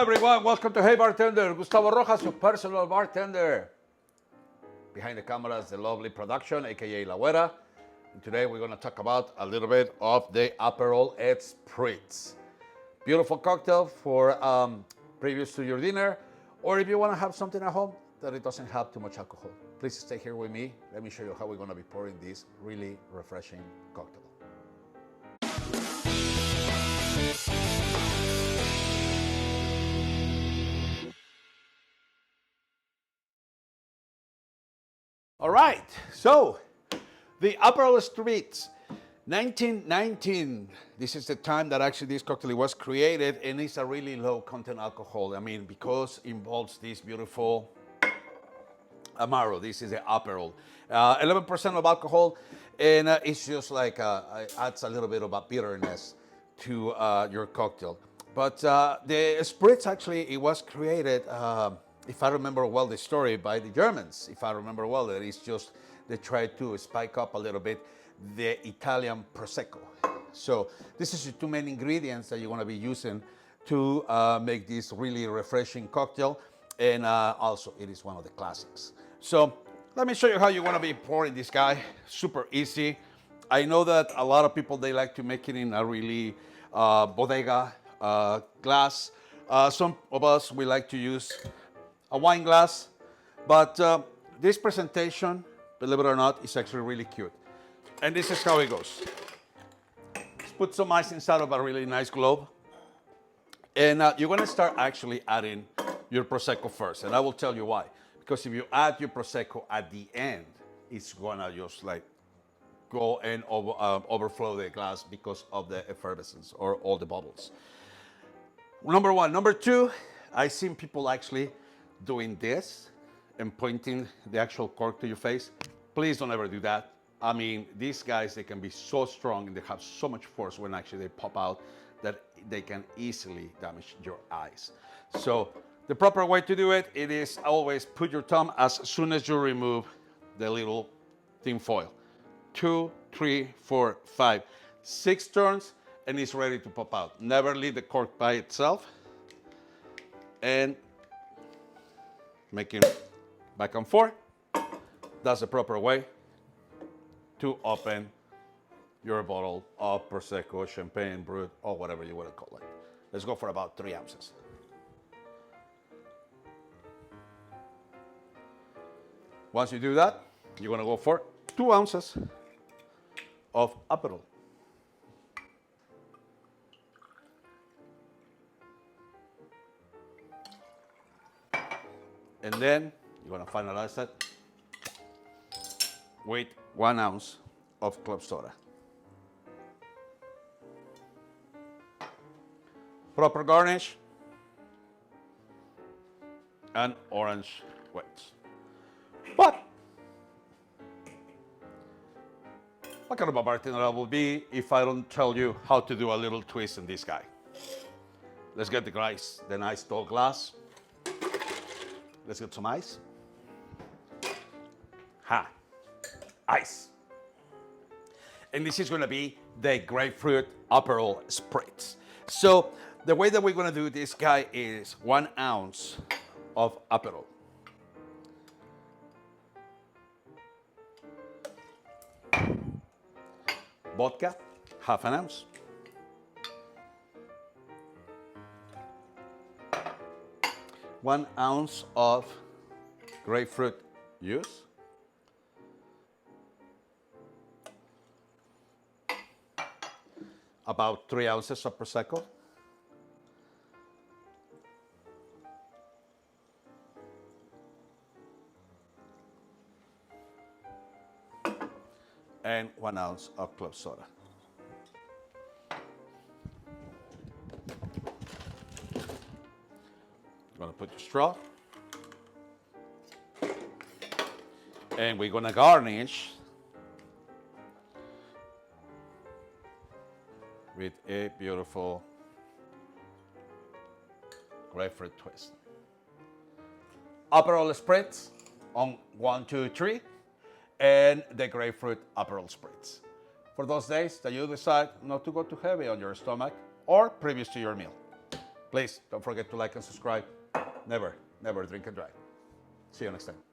everyone, welcome to Hey Bartender. Gustavo Rojas, your personal bartender. Behind the camera is the lovely production, aka La Güera. And today we're going to talk about a little bit of the Aperol Spritz. Beautiful cocktail for previous to your dinner, or if you want to have something at home that it doesn't have too much alcohol. Please stay here with me. Let me show you how we're going to be pouring this really refreshing cocktail. All right, so the Aperol Spritz, 1919. This is the time that actually this cocktail was created, and it's a really low content alcohol. I mean, because it involves this beautiful Amaro. This is the Aperol. 11% of alcohol, and it's just like it adds a little bit of a bitterness to your cocktail. But the Spritz actually, it was created, if I remember well the story, by the Germans. If I remember well, that it's just they tried to spike up a little bit the Italian Prosecco. So this is the two main ingredients that you're going to be using to make this really refreshing cocktail, and also it is one of the classics. So let me show you how you want to be pouring this guy. Super easy. I know that a lot of people, they like to make it in a really bodega glass. Some of us, we like to use a wine glass, but this presentation, believe it or not, is actually really cute. And this is how it goes. Let's put some ice inside of a really nice globe. And you're gonna start actually adding your Prosecco first, and I will tell you why. Because if you add your Prosecco at the end, it's gonna just like go and overflow the glass because of the effervescence or all the bubbles. Number one. Number two, I've seen people actually doing this and pointing the actual cork to your face. Please don't ever do that. I mean, these guys, they can be so strong and they have so much force when actually they pop out that they can easily damage your eyes. So the proper way to do it, it is always put your thumb as soon as you remove the little tin foil. 2, 3, 4, 5, 6 turns, and it's ready to pop out. Never leave the cork by itself. And making back and forth. That's the proper way to open your bottle of Prosecco, Champagne, Brut, or whatever you want to call it. Let's go for about 3 ounces. Once you do that, you're going to go for 2 ounces of Aperol. And then you're going to finalize that with 1 ounce of club soda. Proper garnish and orange wedge. But what kind of a bartender I will be if I don't tell you how to do a little twist in this guy? Let's get the nice tall glass. Let's get some ice. Ice. And this is going to be the Grapefruit Aperol Spritz. So the way that we're going to do this guy is 1 ounce of Aperol. Vodka, ½ ounce. One ounce of grapefruit juice. About 3 ounces of Prosecco. And 1 ounce of club soda. Gonna put your straw. And we're gonna garnish with a beautiful grapefruit twist. Aperol Spritz on 1, 2, 3, and the Grapefruit Aperol Spritz. For those days that you decide not to go too heavy on your stomach or previous to your meal. Please don't forget to like and subscribe. Never, never drink and drive. See you next time.